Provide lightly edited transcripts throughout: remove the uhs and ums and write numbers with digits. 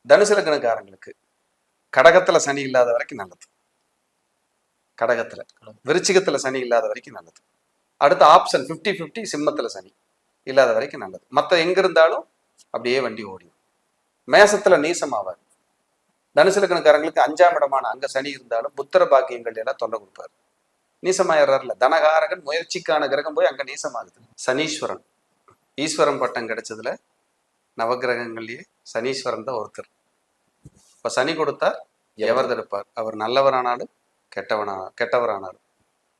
தனுசு லக்னக்காரங்களுக்கு கடகத்துல சனி இல்லாத வரைக்கும் நல்லது. கடகத்துல, விருச்சிகத்துல சனி இல்லாத வரைக்கும் நல்லது. அடுத்த ஆப்ஷன் 50-50 சிம்மத்துல சனி இல்லாத வரைக்கும் நல்லது. மற்ற எங்க இருந்தாலும் அப்படியே வண்டி ஓடிடும். மேசத்துல நீசமாவார். தனுசு லக்னக்காரங்களுக்கு 5ஆம் இடமான அங்க சனி இருந்தாலும் புத்திர பாக்கியங்கள் எல்லாம் தொல்லை கொடுப்பாரு. நீசமாயிடுறாருல. தனகாரகன் முயற்சிக்கான கிரகம் போய் அங்க நீசமாகுது. சனீஸ்வரன் ஈஸ்வரன் பட்டம் கிடைச்சதுல நவகிரகங்கள்லயே சனீஸ்வரன் தான் ஒருத்தர். இப்ப சனி கொடுத்தார் எவர் தடுப்பார். அவர் நல்லவரானாலும் கெட்டவரானாலும்.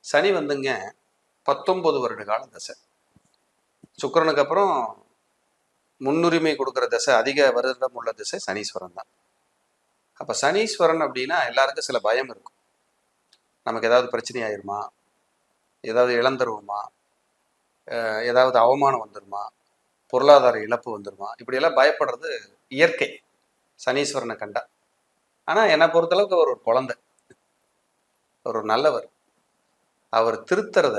சனி வந்துங்க 19 வருட கால தசை. சுக்கிரனுக்கு அப்புறம் முன்னுரிமை கொடுக்குற தசை, அதிக வருடம் உள்ள தசை சனீஸ்வரன் தான். அப்ப சனீஸ்வரன் அப்படின்னா எல்லாருக்கும் சில பயம் இருக்கும். நமக்கு ஏதாவது பிரச்சனை ஆயிருமா, ஏதாவது இழந்துருவோமா, ஏதாவது அவமானம் வந்துருமா, பொருளாதார இழப்பு வந்துருமா, இப்படியெல்லாம் பயப்படுறது இயற்கை சனீஸ்வரனை கண்டா. ஆனா என்னை பொறுத்தளவுக்கு அவர் ஒரு குழந்தை, ஒரு நல்லவர். அவர் திருத்துறத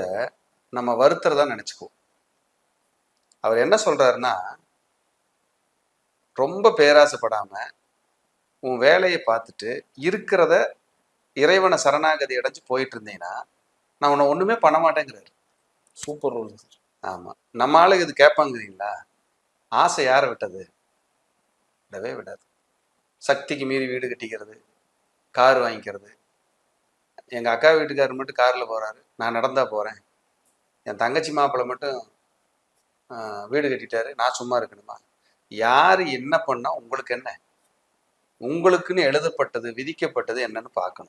நம்ம வருத்துறதா நினைச்சுக்குவோம். அவர் என்ன சொல்றாருன்னா, ரொம்ப பேராசைப்படாம உன் வேலையை பார்த்துட்டு இருக்கிறத இறைவனை சரணாகதி அடைஞ்சு போயிட்டு இருந்தீங்கன்னா நான் உன்னை ஒண்ணுமே பண்ண மாட்டேங்கிறாரு. Super role. ஆமா, நம்ம ஆளுக்கு இது கேட்பாங்கிறீங்களா? ஆசை யாரை விட்டது? விடவே விடாது. சக்திக்கு மீறி வீடு கட்டிக்கிறது, கார் வாங்கிக்கிறது. எங்க அக்கா வீட்டுக்காரர் மட்டும் கார்ல போறாரு, நான் நடந்தா போறேன். என் தங்கச்சி மாப்பிள்ளை மட்டும் வீடு கட்டிட்டாரு, நான் சும்மா இருக்கணுமா? யாரு என்ன பண்ணா உங்களுக்கு என்ன? உங்களுக்குன்னு எழுதப்பட்டது, விதிக்கப்பட்டது என்னன்னு பார்க்கணும்.